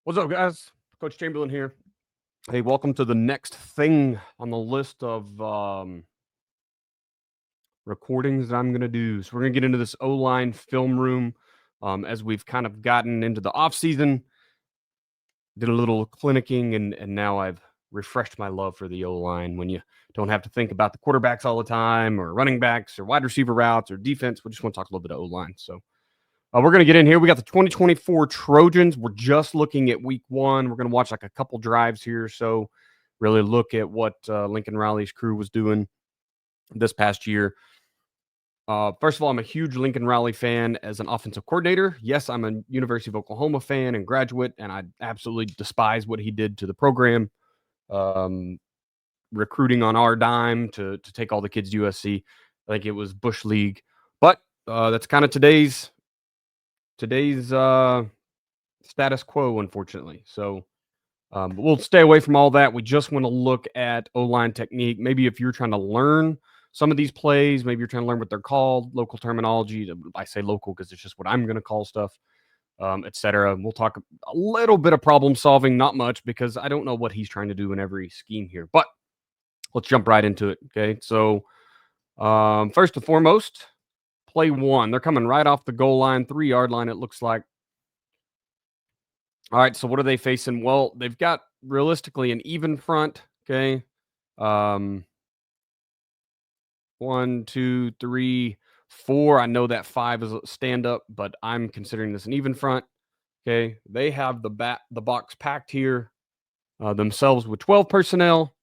What's up, guys? Coach Chamberlain here. Hey, welcome to the next thing on the list of recordings that I'm going to do. So we're going to get into this O-line film room as we've kind of gotten into the off season. Did a little clinicking, and now I've refreshed my love for the O-line. When you don't have to think about the quarterbacks all the time, or running backs, or wide receiver routes, or defense, we just want to talk a little bit of O-line. So we're going to get in here. We got the 2024 Trojans. We're just looking at week one. We're going to watch like a couple drives here. So really look at what Lincoln Riley's crew was doing this past year. First of all, I'm a huge Lincoln Riley fan as an offensive coordinator. Yes, I'm a University of Oklahoma fan and graduate, and I absolutely despise what he did to the program. Recruiting on our dime to take all the kids to USC. I think it was Bush League. But that's kind of today's status quo, unfortunately. So but we'll stay away from all that. We just want to look at O-line technique. Maybe if you're trying to learn some of these plays, maybe you're trying to learn what they're called, local terminology. I say local because it's just what I'm going to call stuff, etc. We'll talk a little bit of problem solving, not much, because I don't know what he's trying to do in every scheme here. But let's jump right into it. Okay, so first and foremost, play one. They're coming right off the goal line, 3-yard line, it looks like. All right, so what are they facing? Well, they've got realistically an even front, okay? 1, 2, 3, 4. I know that 5 is a stand-up, but I'm considering this an even front, okay? They have the box packed here themselves with 12 personnel,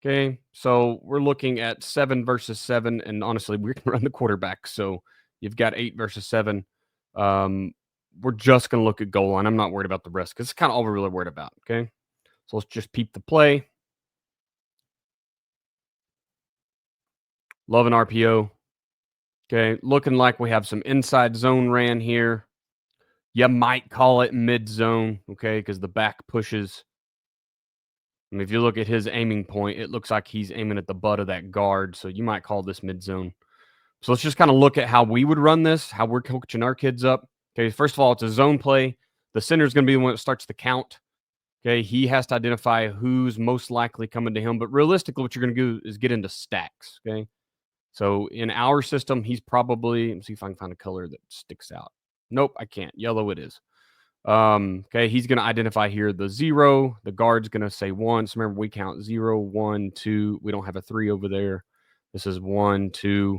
okay? So we're looking at 7 versus 7, and honestly, we can run the quarterback, so you've got 8 versus 7. We're just going to look at goal line. I'm not worried about the rest because it's kind of all we're really worried about, okay? So let's just peep the play. Love an RPO. Okay, looking like we have some inside zone ran here. You might call it mid zone, okay, because the back pushes. I mean, if you look at his aiming point, it looks like he's aiming at the butt of that guard, so you might call this mid zone. So let's just kind of look at how we would run this, how we're coaching our kids up. Okay, first of all, it's a zone play. The center is going to be the one that starts the count. Okay, he has to identify who's most likely coming to him. But realistically, what you're going to do is get into stacks. Okay, so in our system, he's probably, let me see if I can find a color that sticks out. Nope, I can't. Yellow it is. Okay, he's going to identify here the 0. The guard's going to say 1. So remember, we count 0, 1, 2. We don't have a 3 over there. This is 1, 2.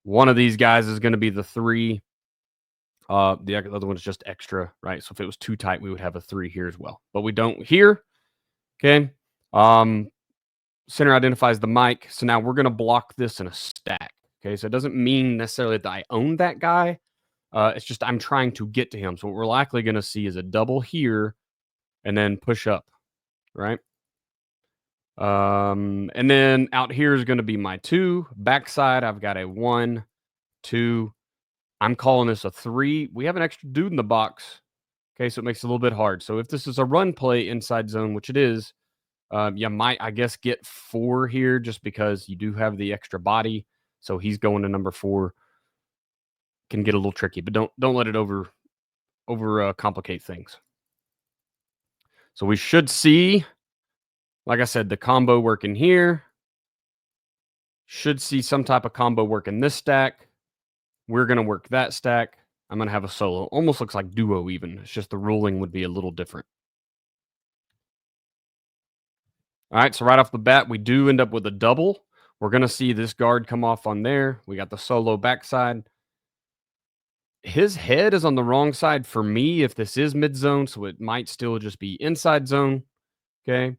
One of these guys is going to be the 3. The other one is just extra, right? So if it was too tight, we would have a 3 here as well. But we don't here. Okay. Center identifies the mic. So now we're going to block this in a stack. Okay. So it doesn't mean necessarily that I own that guy. It's just I'm trying to get to him. So what we're likely going to see is a double here and then push up, right? And then out here is going to be my 2. Backside, I've got a 1, 2. I'm calling this a 3. We have an extra dude in the box. Okay, so it makes it a little bit hard. So if this is a run play inside zone, which it is, you might, I guess, get 4 here just because you do have the extra body. So he's going to number 4. Can get a little tricky, but don't let it over complicate things. So we should see, like I said, the combo working here. Should see some type of combo work in this stack. We're going to work that stack. I'm going to have a solo. Almost looks like duo even. It's just the ruling would be a little different. All right, so right off the bat, we do end up with a double. We're going to see this guard come off on there. We got the solo backside. His head is on the wrong side for me if this is mid-zone, so it might still just be inside zone. Okay.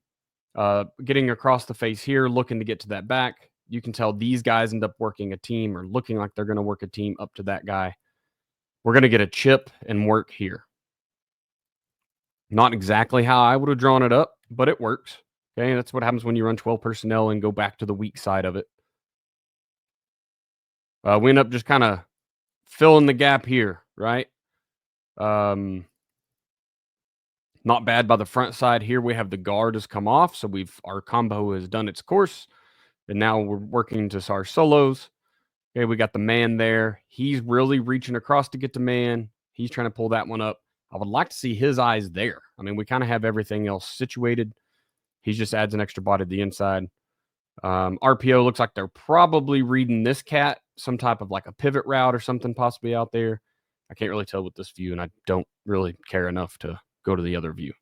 Getting across the face here, looking to get to that back. You can tell these guys end up working a team or looking like they're going to work a team up to that guy. We're going to get a chip and work here. Not exactly how I would have drawn it up, but it works. Okay, that's what happens when you run 12 personnel and go back to the weak side of it. We end up just kind of filling the gap here, right? Not bad by the front side here. We have the guard has come off, so our combo has done its course, and now we're working to our solos. Okay, we got the man there. He's really reaching across to get to man. He's trying to pull that one up. I would like to see his eyes there. I mean, we kind of have everything else situated. He just adds an extra body to the inside. RPO looks like they're probably reading this cat, some type of like a pivot route or something possibly out there. I can't really tell with this view, and I don't really care enough to go to the other view.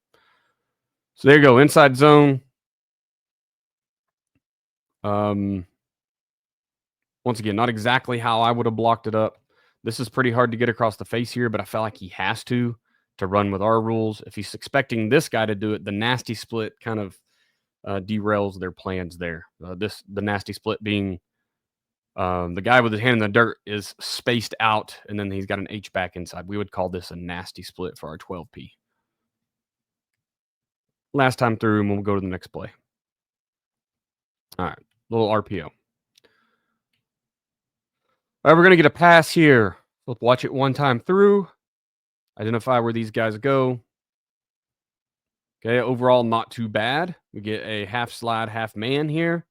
So there you go, inside zone. Once again, not exactly how I would have blocked it up. This is pretty hard to get across the face here, but I felt like he has to run with our rules. If he's expecting this guy to do it, the nasty split kind of derails their plans there. The nasty split being the guy with his hand in the dirt is spaced out, and then he's got an H back inside. We would call this a nasty split for our 12P. Last time through, and we'll go to the next play. All right, little RPO. All right, we're going to get a pass here. Let's watch it one time through. Identify where these guys go. Okay, overall, not too bad. We get a half slide, half man here.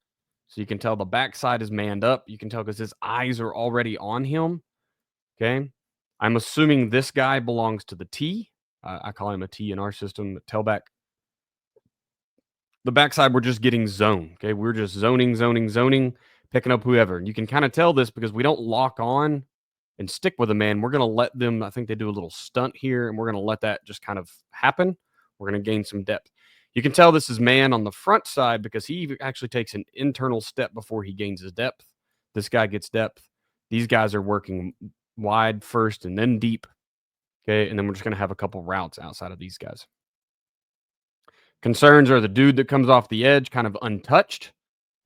So you can tell the backside is manned up. You can tell because his eyes are already on him. Okay. I'm assuming this guy belongs to the T. I call him a T in our system, tailback. The backside, we're just getting zone. Okay. We're just zoning, picking up whoever. And you can kind of tell this because we don't lock on and stick with a man. We're going to let them, I think they do a little stunt here, and we're going to let that just kind of happen. We're going to gain some depth. You can tell this is man on the front side because he actually takes an internal step before he gains his depth. This guy gets depth. These guys are working wide first and then deep. Okay, and then we're just going to have a couple routes outside of these guys. Concerns are the dude that comes off the edge kind of untouched.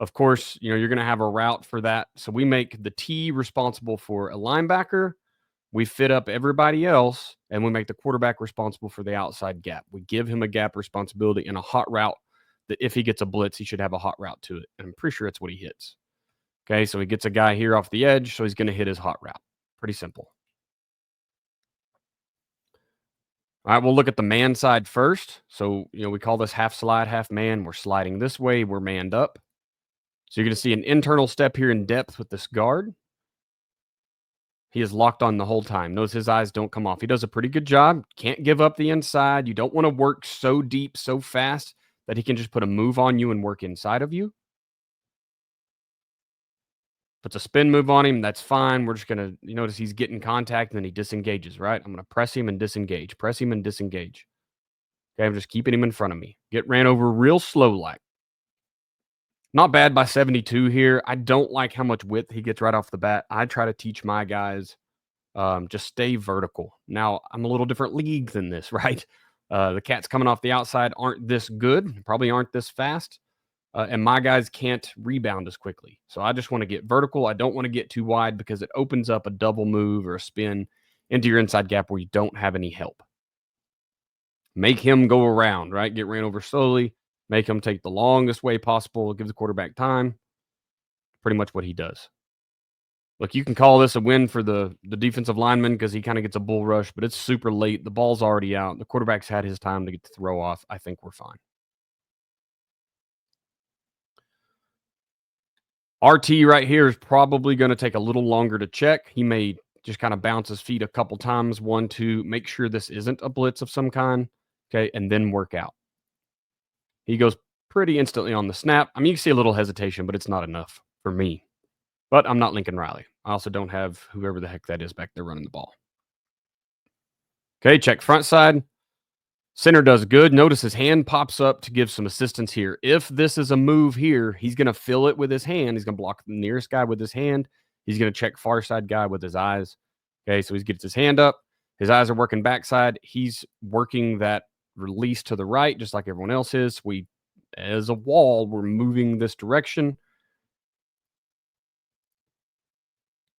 Of course, you're going to have a route for that. So we make the T responsible for a linebacker. We fit up everybody else, and we make the quarterback responsible for the outside gap. We give him a gap responsibility and a hot route that if he gets a blitz, he should have a hot route to it. And I'm pretty sure it's what he hits. Okay, so he gets a guy here off the edge, so he's going to hit his hot route. Pretty simple. All right, we'll look at the man side first. So, we call this half slide, half man. We're sliding this way. We're manned up. So you're going to see an internal step here in depth with this guard. He is locked on the whole time. Notice his eyes don't come off. He does a pretty good job. Can't give up the inside. You don't want to work so deep, so fast that he can just put a move on you and work inside of you. Puts a spin move on him. That's fine. We're just going to, notice he's getting contact and then he disengages, right? I'm going to press him and disengage. Press him and disengage. Okay, I'm just keeping him in front of me. Get ran over real slow like. Not bad by 72 here. I don't like how much width he gets right off the bat. I try to teach my guys just stay vertical. Now, I'm a little different league than this, right? The cats coming off the outside aren't this good, probably aren't this fast, and my guys can't rebound as quickly. So I just want to get vertical. I don't want to get too wide because it opens up a double move or a spin into your inside gap where you don't have any help. Make him go around, right? Get ran over slowly. Make him take the longest way possible. Give the quarterback time. Pretty much what he does. Look, you can call this a win for the defensive lineman because he kind of gets a bull rush, but it's super late. The ball's already out. The quarterback's had his time to get the throw off. I think we're fine. RT right here is probably going to take a little longer to check. He may just kind of bounce his feet a couple times. 1, 2, make sure this isn't a blitz of some kind. Okay, and then work out. He goes pretty instantly on the snap. I mean, you can see a little hesitation, but it's not enough for me. But I'm not Lincoln Riley. I also don't have whoever the heck that is back there running the ball. Okay, check front side. Center does good. Notice his hand pops up to give some assistance here. If this is a move here, he's going to fill it with his hand. He's going to block the nearest guy with his hand. He's going to check far side guy with his eyes. Okay, so he gets his hand up. His eyes are working backside. He's working that release to the right, just like everyone else is. We, as a wall, we're moving this direction.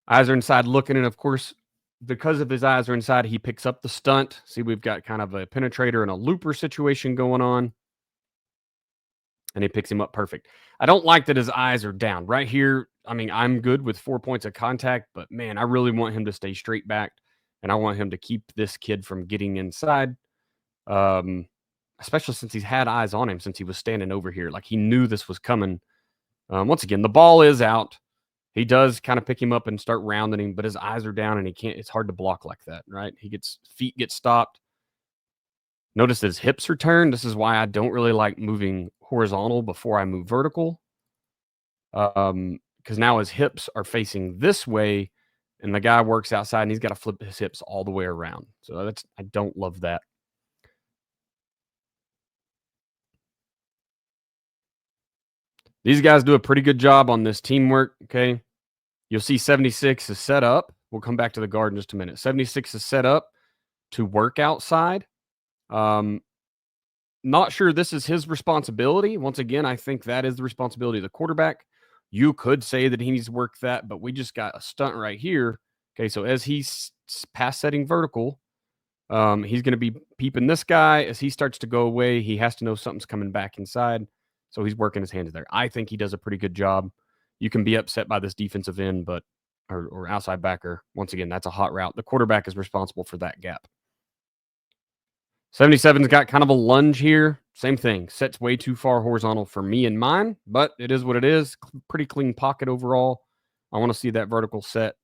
Eyes are inside looking, and of course, because of his eyes are inside, he picks up the stunt. See, we've got kind of a penetrator and a looper situation going on. And he picks him up perfect. I don't like that his eyes are down. Right here, I mean, I'm good with 4 points of contact, but man, I really want him to stay straight back, and I want him to keep this kid from getting inside, especially since he's had eyes on him since he was standing over here. Like, he knew this was coming. Once again, the ball is out. He does kind of pick him up and start rounding him, but his eyes are down and he can't. It's hard to block like that, right? Feet get stopped. Notice that his hips are turned. This is why I don't really like moving horizontal before I move vertical. Because now his hips are facing this way, and the guy works outside and he's got to flip his hips all the way around. So I don't love that. These guys do a pretty good job on this teamwork. Okay. You'll see 76 is set up. We'll come back to the guard in just a minute. 76 is set up to work outside. Um, Not sure this is his responsibility. Once again, I think that is the responsibility of the quarterback. You could say that he needs to work that, but we just got a stunt right here. Okay, so as he's pass setting vertical, he's going to be peeping this guy. As he starts to go away, he has to know something's coming back inside. So he's working his hands there. I think he does a pretty good job. You can be upset by this defensive end, but or outside backer. Once again, that's a hot route. The quarterback is responsible for that gap. 77's got kind of a lunge here. Same thing. Sets way too far horizontal for me and mine, but it is what it is. Pretty clean pocket overall. I want to see that vertical set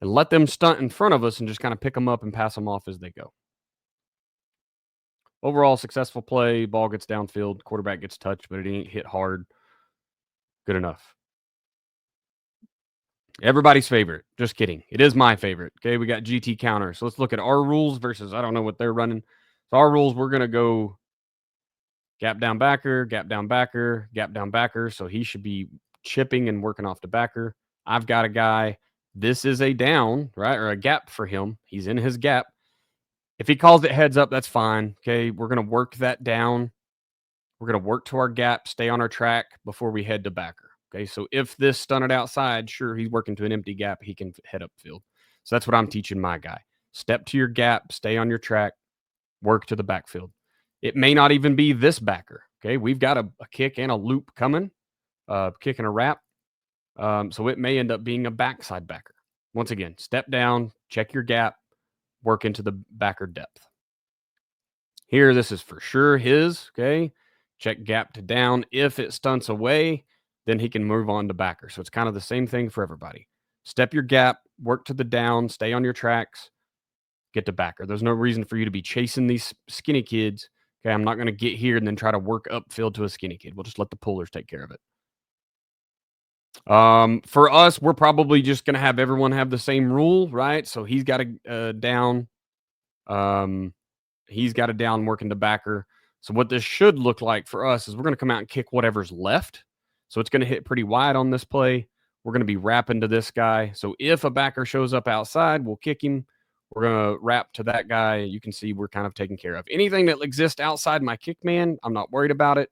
and let them stunt in front of us and just kind of pick them up and pass them off as they go. Overall, successful play. Ball gets downfield. Quarterback gets touched, but it ain't hit hard. Good enough. Everybody's favorite. Just kidding. It is my favorite. Okay, we got GT counter. So let's look at our rules versus I don't know what they're running. So our rules, we're going to go gap down backer, gap down backer, gap down backer. So he should be chipping and working off the backer. I've got a guy. This is a down, right? Or a gap for him. He's in his gap. If he calls it heads up, that's fine. Okay. We're going to work that down. We're going to work to our gap, stay on our track before we head to backer. Okay. So if this stunted outside, sure, he's working to an empty gap. He can head upfield. So that's what I'm teaching my guy. Step to your gap, stay on your track, work to the backfield. It may not even be this backer. Okay. We've got a kick and a loop coming, kick and a wrap. So it may end up being a backside backer. Once again, step down, check your gap, work into the backer depth. Here, this is for sure his. Okay. Check gap to down. If it stunts away, then he can move on to backer. So it's kind of the same thing for everybody. Step your gap, work to the down, stay on your tracks, get to backer. There's no reason for you to be chasing these skinny kids. Okay, I'm not going to get here and then try to work upfield to a skinny kid. We'll just let the pullers take care of it. For us, we're probably just going to have everyone have the same rule, right? So he's got a down. Um, he's got a down working the backer. So what this should look like for us is we're going to come out and kick whatever's left. So it's going to hit pretty wide on this play. We're going to be wrapping to this guy. So if a backer shows up outside, we'll kick him. We're going to wrap to that guy. You can see we're kind of taken care of. Anything that exists outside my kick man, I'm not worried about it.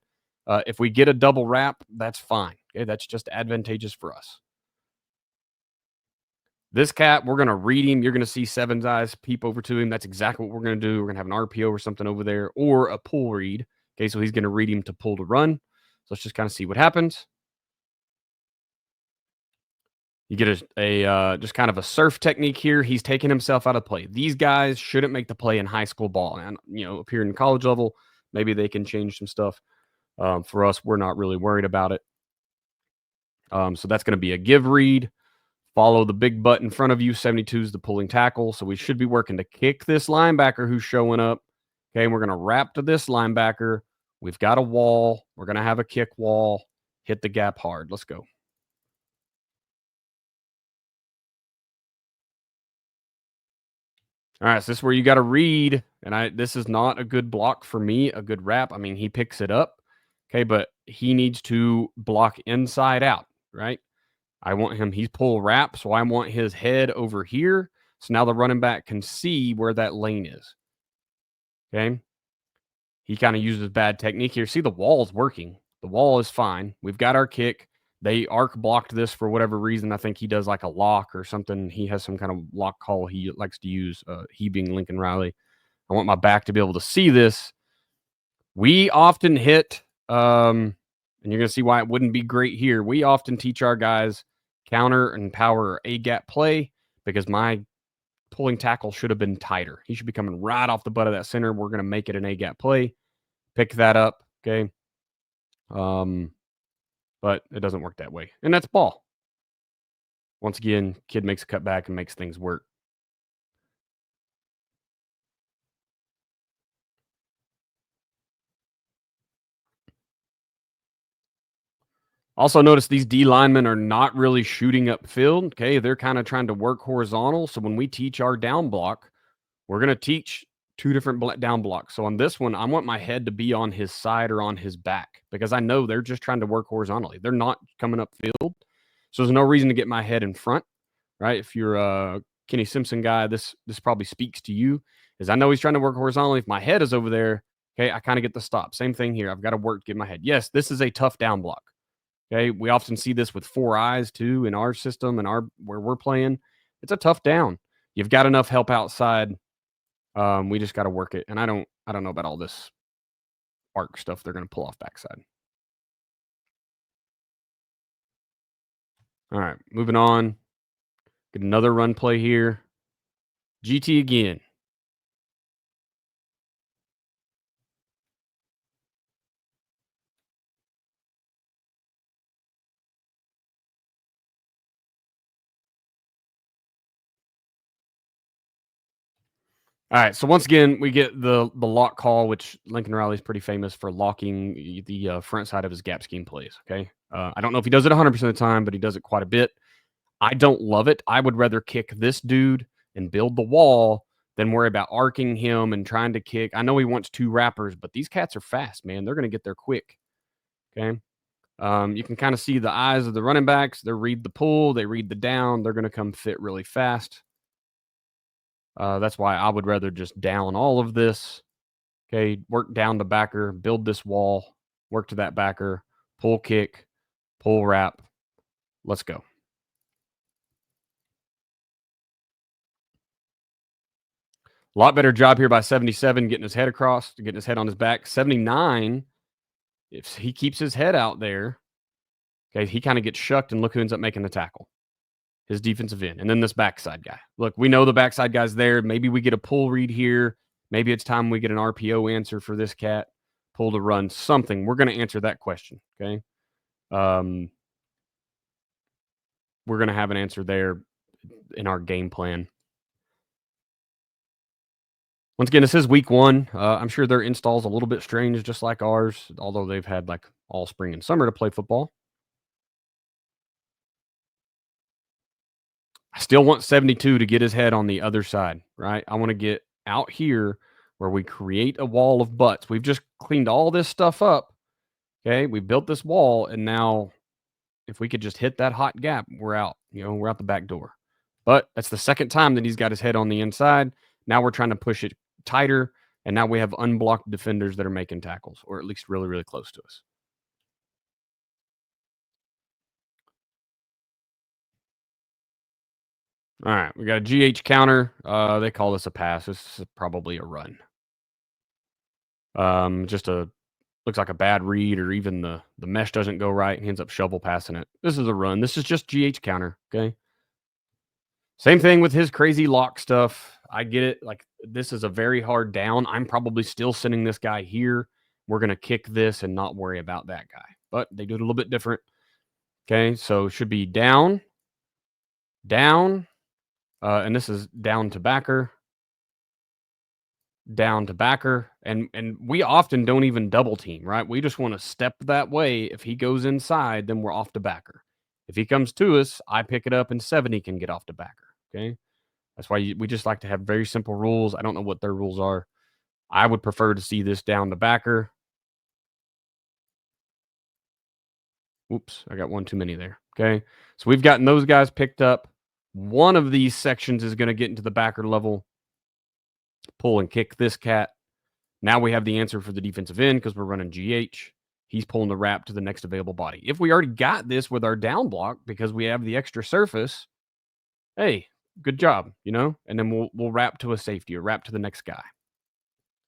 If we get a double wrap, that's fine. Okay, that's just advantageous for us. This cat, we're going to read him. You're going to see Seven's eyes peep over to him. That's exactly what we're going to do. We're going to have an RPO or something over there or a pull read. Okay, so he's going to read him to pull to run. So let's just kind of see what happens. You get a just kind of a surf technique here. He's taking himself out of play. These guys shouldn't make the play in high school ball. And, up here in college level, maybe they can change some stuff. For us, we're not really worried about it. So that's going to be a give read. Follow the big butt in front of you. 72 is the pulling tackle. So we should be working to kick this linebacker who's showing up. Okay, and we're going to wrap to this linebacker. We've got a wall. We're going to have a kick wall. Hit the gap hard. Let's go. All right, so this is where you got to read. And this is not a good block for me, a good wrap. I mean, he picks it up. Okay, but he needs to block inside out, right? I want him, he's pull wrap, so I want his head over here. So now the running back can see where that lane is. Okay. He kind of uses bad technique here. See, the wall's working. The wall is fine. We've got our kick. They arc blocked this for whatever reason. I think he does like a lock or something. He has some kind of lock call he likes to use, he being Lincoln Riley. I want my back to be able to see this. We often hit, and you're going to see why it wouldn't be great here. We often teach our guys counter and power A gap play because my pulling tackle should have been tighter. He should be coming right off the butt of that center. We're going to make it an A gap play. Pick that up. Okay. But it doesn't work that way. And that's ball. Once again, kid makes a cutback and makes things work. Also, notice these D linemen are not really shooting upfield. Okay. They're kind of trying to work horizontal. So when we teach our down block, we're going to teach two different down blocks. So on this one, I want my head to be on his side or on his back because I know they're just trying to work horizontally. They're not coming upfield. So there's no reason to get my head in front, right? If you're a Kenny Simpson guy, this probably speaks to you. Is I know he's trying to work horizontally. If my head is over there, okay, I kind of get the stop. Same thing here. I've got to work to get my head. Yes, this is a tough down block. Okay, we often see this with 4 eyes too in our system and our where we're playing. It's a tough down. You've got enough help outside. We just got to work it. And I don't know about all this arc stuff they're going to pull off backside. All right, moving on. Get another run play here. GT again. All right, so once again, we get the lock call, which Lincoln Riley's pretty famous for locking the front side of his gap scheme plays. Okay, I don't know if he does it 100% of the time, but he does it quite a bit. I don't love it. I would rather kick this dude and build the wall than worry about arcing him and trying to kick. I know he wants two wrappers, but these cats are fast, man. They're going to get there quick. Okay. You can kind of see the eyes of the running backs. They read the pull, they read the down. They're going to come fit really fast. That's why I would rather just down all of this. Okay. Work down the backer, build this wall, work to that backer, pull kick, pull wrap. Let's go. A lot better job here by 77, getting his head across, getting his head on his back. 79, if he keeps his head out there, okay, he kind of gets shucked, and look who ends up making the tackle. His defensive end. And then this backside guy. Look, we know the backside guy's there. Maybe we get a pull read here. Maybe it's time we get an RPO answer for this cat. Pull to run, something. We're going to answer that question, okay? We're going to have an answer there in our game plan. Once again, this is week 1. I'm sure their install's a little bit strange, just like ours, although they've had like all spring and summer to play football. I still want 72 to get his head on the other side, right? I want to get out here where we create a wall of butts. We've just cleaned all this stuff up. Okay. We built this wall, and now if we could just hit that hot gap, we're out. We're out the back door. But that's the second time that he's got his head on the inside. Now we're trying to push it tighter, and now we have unblocked defenders that are making tackles, or at least really, really close to us. All right, we got a GH counter. They call this a pass. This is probably a run. Just looks like a bad read, or even the mesh doesn't go right, and he ends up shovel passing it. This is a run. This is just GH counter. Okay. Same thing with his crazy lock stuff. I get it. Like, this is a very hard down. I'm probably still sending this guy here. We're gonna kick this and not worry about that guy. But they do it a little bit different. Okay, so it should be down, down, and this is down to backer, down to backer, and we often don't even double team, right? We just want to step that way. If he goes inside, then we're off to backer. If he comes to us, I pick it up, and 70 can get off to backer. Okay, that's why we just like to have very simple rules. I don't know what their rules are. I would prefer to see this down to backer. Oops, I got one too many there. Okay, so we've gotten those guys picked up. One of these sections is going to get into the backer level. Pull and kick this cat. Now we have the answer for the defensive end because we're running GH. He's pulling the wrap to the next available body. If we already got this with our down block because we have the extra surface, hey, good job, and then we'll wrap to a safety or wrap to the next guy.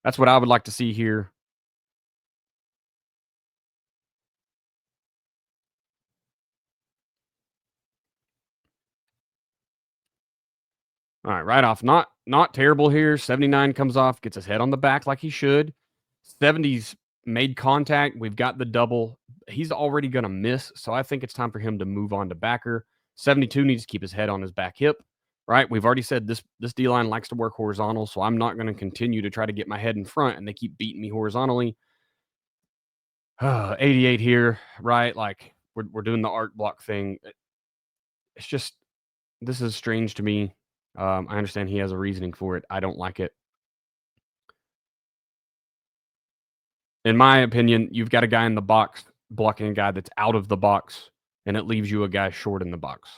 That's what I would like to see here. All right off. Not terrible here. 79 comes off, gets his head on the back like he should. 70's made contact. We've got the double. He's already going to miss, so I think it's time for him to move on to backer. 72 needs to keep his head on his back hip, right? We've already said this D-line likes to work horizontal, so I'm not going to continue to try to get my head in front, and they keep beating me horizontally. 88 here, right? Like, we're doing the art block thing. It's just this is strange to me. I understand he has a reasoning for it. I don't like it. In my opinion, you've got a guy in the box blocking a guy that's out of the box, and it leaves you a guy short in the box.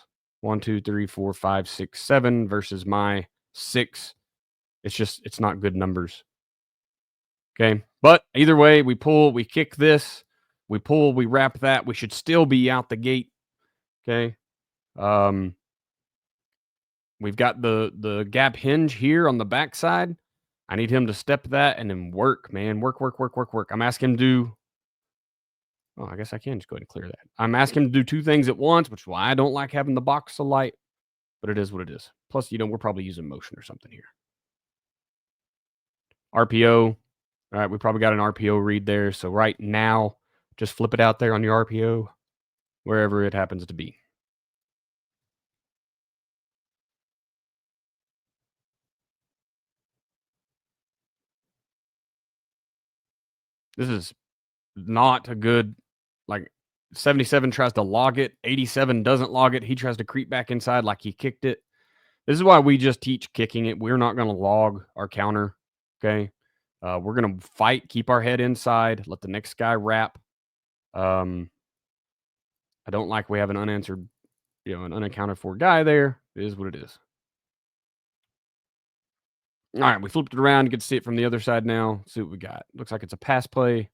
1, 2, 3, 4, 5, 6, 7 versus my 6. It's not good numbers. Okay. But either way, we pull, we kick this, we pull, we wrap that. We should still be out the gate. Okay. Um, we've got the gap hinge here on the backside. I need him to step that and then work, man. Work, work, work, work, work. I'm asking him to do. Oh, I guess I can just go ahead and clear that. I'm asking him to do 2 things at once, which is why I don't like having the box so light, but it is what it is. Plus, we're probably using motion or something here. RPO. All right, we probably got an RPO read there. So right now, just flip it out there on your RPO, wherever it happens to be. This is not a good, like, 77 tries to log it. 87 doesn't log it. He tries to creep back inside like he kicked it. This is why we just teach kicking it. We're not going to log our counter. Okay. We're going to fight, keep our head inside, let the next guy wrap. I don't like we have an unanswered, an unaccounted for guy there. It is what it is. All right, we flipped it around. You get to see it from the other side now. See what we got. Looks like it's a pass play.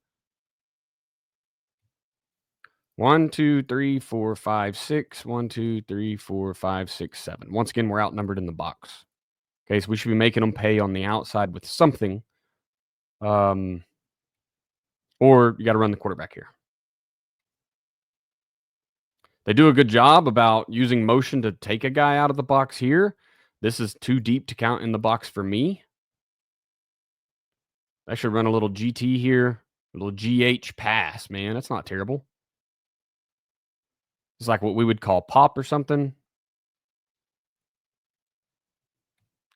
1, 2, 3, 4, 5, 6. 1, 2, 3, 4, 5, 6, 7. Once again, we're outnumbered in the box. Okay, so we should be making them pay on the outside with something. Or you got to run the quarterback here. They do a good job about using motion to take a guy out of the box here. This is too deep to count in the box for me. I should run a little GT here. A little GH pass, man. That's not terrible. It's like what we would call pop or something.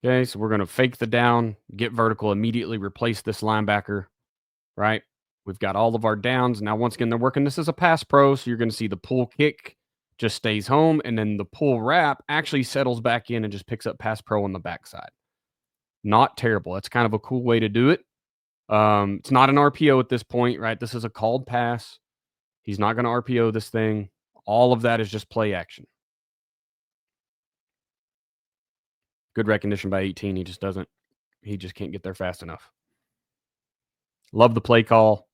Okay, so we're going to fake the down, get vertical, immediately replace this linebacker, right? We've got all of our downs. Now, once again, they're working this as a pass pro, so you're going to see the pull kick just stays home, and then the pull wrap actually settles back in and just picks up pass pro on the backside. Not terrible. That's kind of a cool way to do it. It's not an RPO at this point, right? This is a called pass. He's not going to RPO this thing. All of that is just play action. Good recognition by 18. He just can't get there fast enough. Love the play call.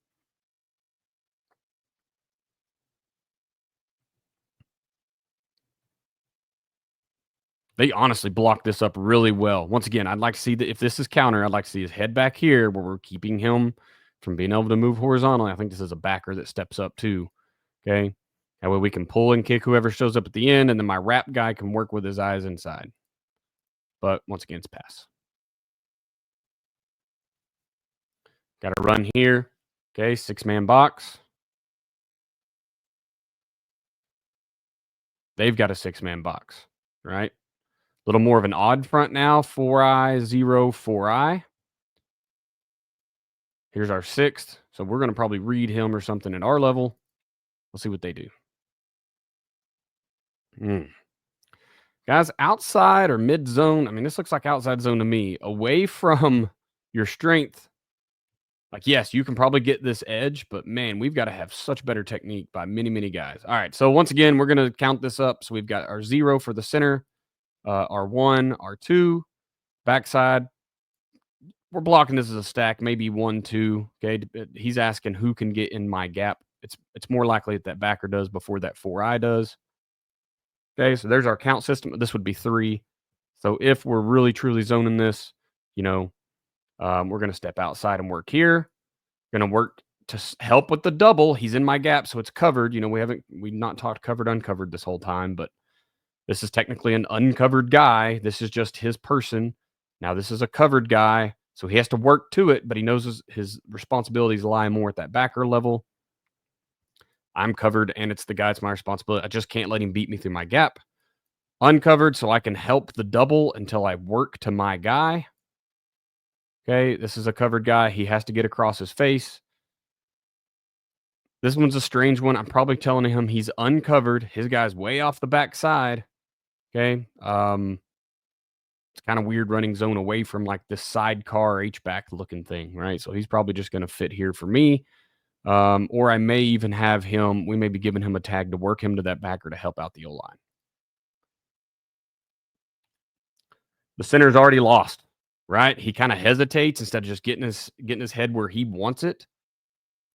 They honestly blocked this up really well. Once again, I'd like to see that if this is counter, I'd like to see his head back here where we're keeping him from being able to move horizontally. I think this is a backer that steps up too. Okay. That way we can pull and kick whoever shows up at the end, and then my wrap guy can work with his eyes inside. But once again, it's pass. Got to run here. Okay, 6-man box. They've got a 6-man box, right? A little more of an odd front now. 4-eye, 0, 4-eye. Here's our 6th. So we're going to probably read him or something at our level. We'll see what they do. Guys, outside or mid zone. I mean, this looks like outside zone to me. Away from your strength. Like, yes, you can probably get this edge, but man, we've got to have such better technique by many, many guys. All right. So once again, we're going to count this up. So we've got our 0 for the center, our 1, our 2, backside. We're blocking this as a stack, maybe 1, 2. Okay. He's asking who can get in my gap. It's more likely that backer does before that 4-eye does. Okay. So there's our count system. This would be 3. So if we're really, truly zoning this, we're going to step outside and work here. Going to work to help with the double. He's in my gap, so it's covered. We've not talked covered, uncovered this whole time, but this is technically an uncovered guy. This is just his person. Now this is a covered guy, so he has to work to it, but he knows his responsibilities lie more at that backer level. I'm covered, and it's the guy. It's my responsibility. I just can't let him beat me through my gap. Uncovered, so I can help the double until I work to my guy. Okay, this is a covered guy. He has to get across his face. This one's a strange one. I'm probably telling him he's uncovered. His guy's way off the backside. Okay. It's kind of weird running zone away from like this sidecar H-back looking thing, right? So he's probably just going to fit here for me. Or I may even have him, we may be giving him a tag to work him to that backer to help out the O-line. The center's already lost, right? He kind of hesitates instead of just getting his head where he wants it.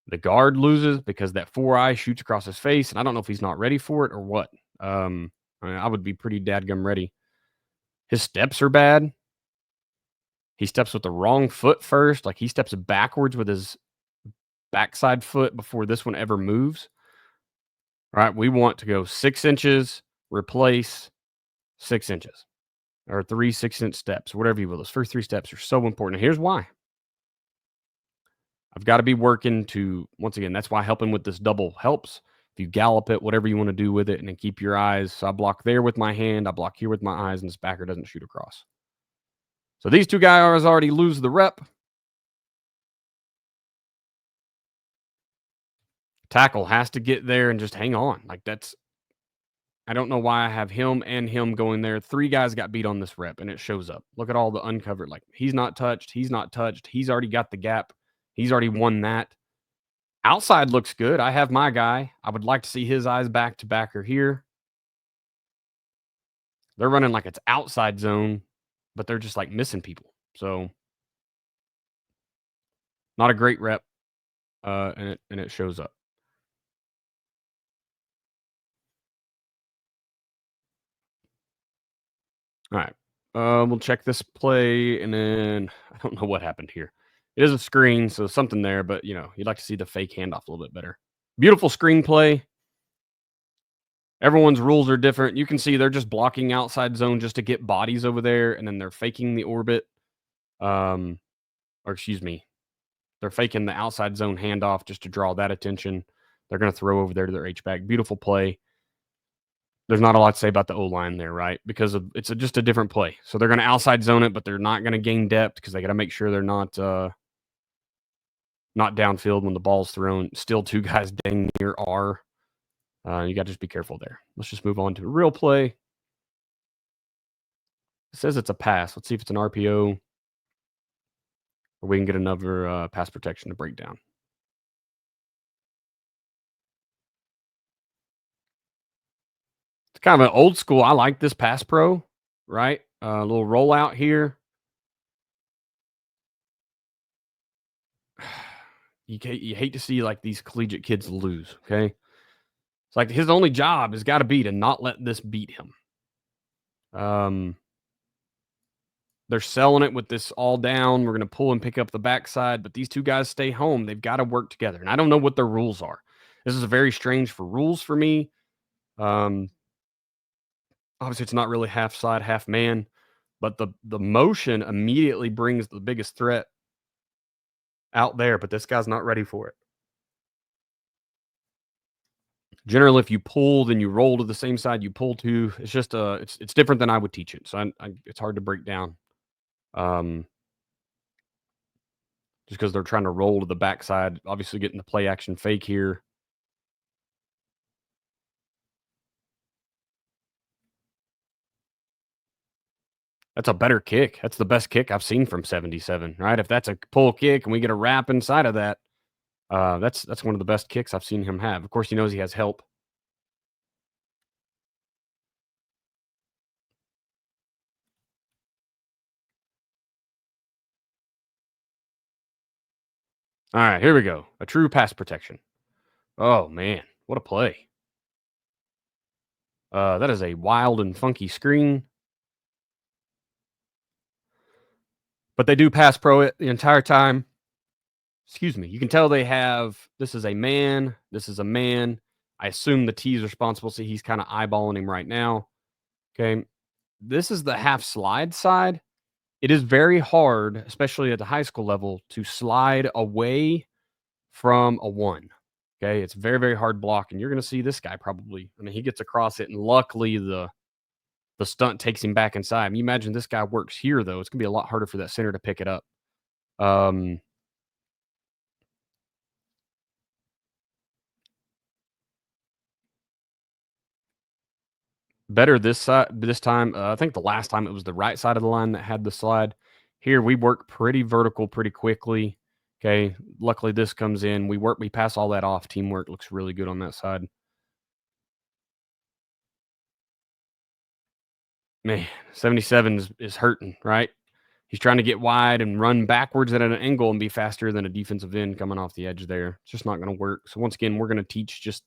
The guard loses because that 4-eye shoots across his face, and I don't know if he's not ready for it or what. I would be pretty dadgum ready. His steps are bad. He steps with the wrong foot first. Like he steps backwards with his backside foot before this one ever moves. All right, we want to go 6 inches, replace 6 inches, or 3 6-inch steps, whatever you will. Those first 3 steps are so important. Here's why. I've got to be working to, once again, that's why helping with this double helps. If you gallop it, whatever you want to do with it, and then keep your eyes. So I block there with my hand, I block here with my eyes, and this backer doesn't shoot across. So these two guys already lose the rep. Tackle has to get there and just hang on. Like that's, I don't know why I have him and him going there. 3 guys got beat on this rep, and it shows up. Look at all the uncovered. Like he's not touched. He's not touched. He's already got the gap. He's already won that. Outside looks good. I have my guy. I would like to see his eyes back to backer here. They're running like it's outside zone, but they're just like missing people. So not a great rep, and it shows up. All right. We'll check this play, and then I don't know what happened here. It is a screen, so something there, but you'd like to see the fake handoff a little bit better. Beautiful screen play. Everyone's rules are different. You can see they're just blocking outside zone just to get bodies over there, and then they're faking the orbit. Or excuse me, they're faking the outside zone handoff just to draw that attention. They're going to throw over there to their H-back. Beautiful play. There's not a lot to say about the O-line there, right? Because it's just a different play. So they're going to outside zone it, but they're not going to gain depth because they got to make sure they're not downfield when the ball's thrown. Still 2 guys dang near R. You got to just be careful there. Let's just move on to a real play. It says it's a pass. Let's see if it's an RPO, or we can get another pass protection to break down. It's kind of an old school. I like this pass pro, right? A little rollout here. You hate to see like these collegiate kids lose, okay? It's like his only job has got to be to not let this beat him. They're selling it with this all down. We're going to pull and pick up the backside, but these 2 guys stay home. They've got to work together, and I don't know what their rules are. This is very strange for rules for me. Obviously, it's not really half side, half man, but the motion immediately brings the biggest threat out there, but this guy's not ready for it. Generally, if you pull, then you roll to the same side you pull to. It's just it's different than I would teach it, so it's hard to break down. Just because they're trying to roll to the backside, obviously getting the play action fake here. That's a better kick. That's the best kick I've seen from 77, right? If that's a pull kick and we get a wrap inside of that, that's one of the best kicks I've seen him have. Of course, he knows he has help. All right, here we go. A true pass protection. Oh, man. What a play. That is a wild and funky screen. But they do pass pro it the entire time. Excuse me. You can tell they have, this is a man. This is a man. I assume the T is responsible. See, he's kind of eyeballing him right now. Okay. This is the half slide side. It is very hard, especially at the high school level, to slide away from a 1. Okay. It's very, very hard block. And you're going to see this guy probably. I mean, he gets across it, and luckily the stunt takes him back inside. I mean, you imagine this guy works here, though. It's going to be a lot harder for that center to pick it up. Better this side this time. I think the last time it was the right side of the line that had the slide. Here we work pretty vertical pretty quickly. Okay. Luckily this comes in. We pass all that off. Teamwork looks really good on that side. Man, 77 is hurting, right? He's trying to get wide and run backwards at an angle and be faster than a defensive end coming off the edge there. It's just not going to work. So once again, we're going to teach just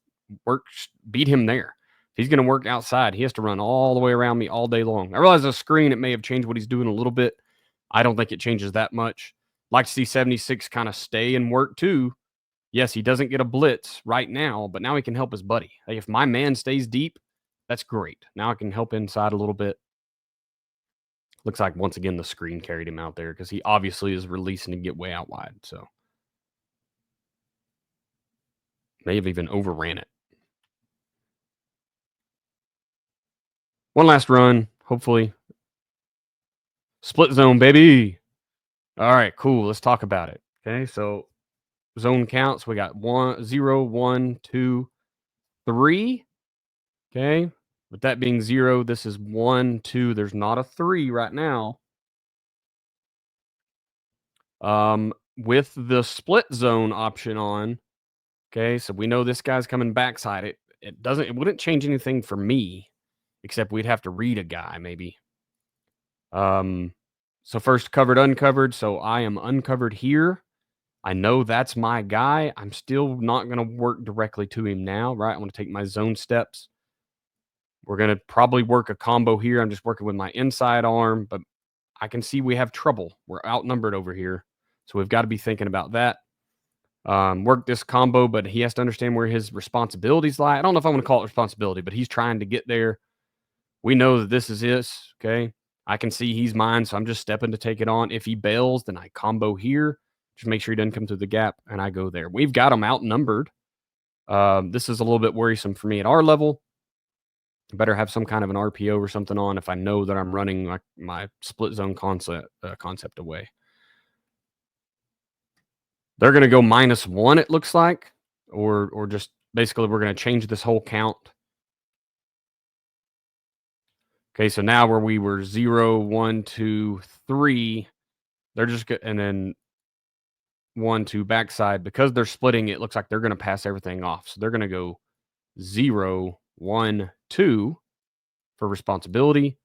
work, beat him there. If he's going to work outside, he has to run all the way around me all day long. I realize the screen, it may have changed what he's doing a little bit. I don't think it changes that much. Like to see 76 kind of stay and work too. Yes, he doesn't get a blitz right now, but now he can help his buddy. Like if my man stays deep, that's great. Now I can help inside a little bit. Looks like once again the screen carried him out there because he obviously is releasing to get way out wide. So may have even overran it. One last run, hopefully. Split zone, baby. All right, cool. Let's talk about it. Okay, so zone counts. We got 1, 0, 1, 2, 3. Okay. With that being 0, this is 1, 2. There's not a 3 right now. With the split zone option on, okay, so we know this guy's coming backside. It wouldn't change anything for me, except we'd have to read a guy maybe. So first covered, uncovered. So I am uncovered here. I know that's my guy. I'm still not going to work directly to him now, right? I'm going to take my zone steps. We're going to probably work a combo here. I'm just working with my inside arm, but I can see we have trouble. We're outnumbered over here. So we've got to be thinking about that. Work this combo, but he has to understand where his responsibilities lie. I don't know if I want to call it responsibility, but he's trying to get there. We know that this is his, okay? I can see he's mine, so I'm just stepping to take it on. If he bails, then I combo here. Just make sure he doesn't come through the gap, and I go there. We've got him outnumbered. This is a little bit worrisome for me at our level. I better have some kind of an RPO or something on if I know that I'm running like my split zone concept away. They're going to go -1, it looks like, or just basically we're going to change this whole count. Okay, so now where we were 0, 1, 2, 3, they're just good, and then 1, 2 backside. Because they're splitting, it looks like they're going to pass everything off. So they're going to go 0, 1, 2 for responsibility.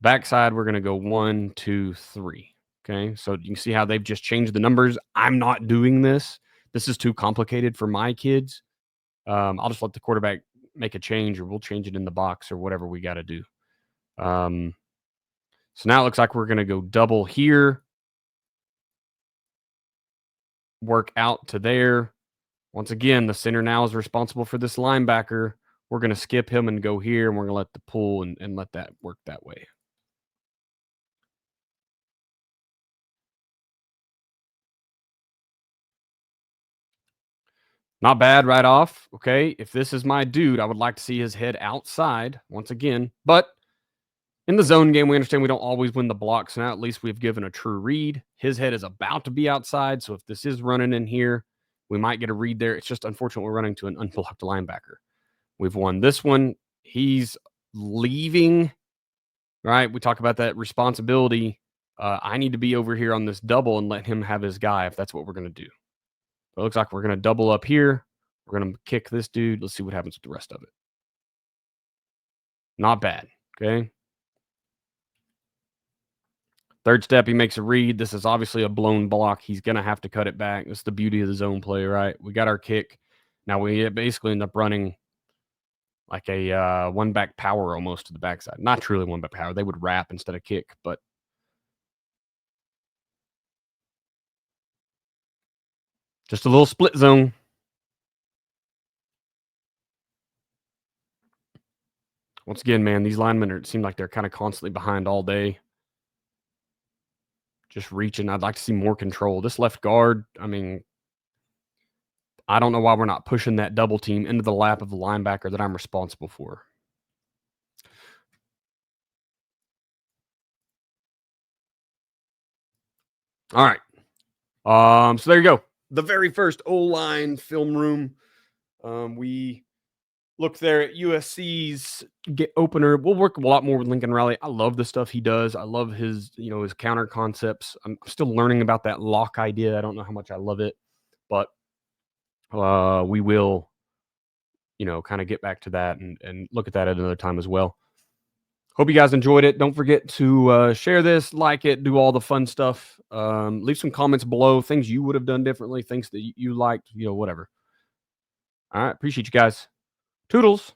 Backside, we're going to go 1, 2, 3. Okay, so you can see how they've just changed the numbers. I'm not doing this. This is too complicated for my kids. I'll just let the quarterback make a change, or we'll change it in the box, or whatever we got to do. So now it looks like we're going to go double here. Work out to there. Once again, the center now is responsible for this linebacker. We're going to skip him and go here, and we're going to let the pull and let that work that way. Not bad right off. Okay. If this is my dude, I would like to see his head outside once again. But in the zone game, we understand we don't always win the block. So now at least we've given a true read. His head is about to be outside. So if this is running in here, we might get a read there. It's just unfortunate we're running to an unblocked linebacker. We've won this one. He's leaving, right? We talk about that responsibility. I need to be over here on this double and let him have his guy if that's what we're going to do. So it looks like we're going to double up here. We're going to kick this dude. Let's see what happens with the rest of it. Not bad. Okay. Third step, he makes a read. This is obviously a blown block. He's going to have to cut it back. That's the beauty of the zone play, right? We got our kick. Now we basically end up running like a one-back power almost to the backside. Not truly one-back power. They would wrap instead of kick, but just a little split zone. Once again, man, these linemen seem like they're kind of constantly behind all day. Just reaching. I'd like to see more control. This left guard, I mean, I don't know why we're not pushing that double team into the lap of the linebacker that I'm responsible for. All right. So there you go. The very first O-line film room. We look there at USC's get opener. We'll work a lot more with Lincoln Riley. I love the stuff he does. I love his, his counter concepts. I'm still learning about that lock idea. I don't know how much I love it, but we will, kind of get back to that and look at that at another time as well. Hope you guys enjoyed it. Don't forget to share this, like it, do all the fun stuff. Leave some comments below, things you would have done differently, things that you liked, whatever. All right. Appreciate you guys. Toodles.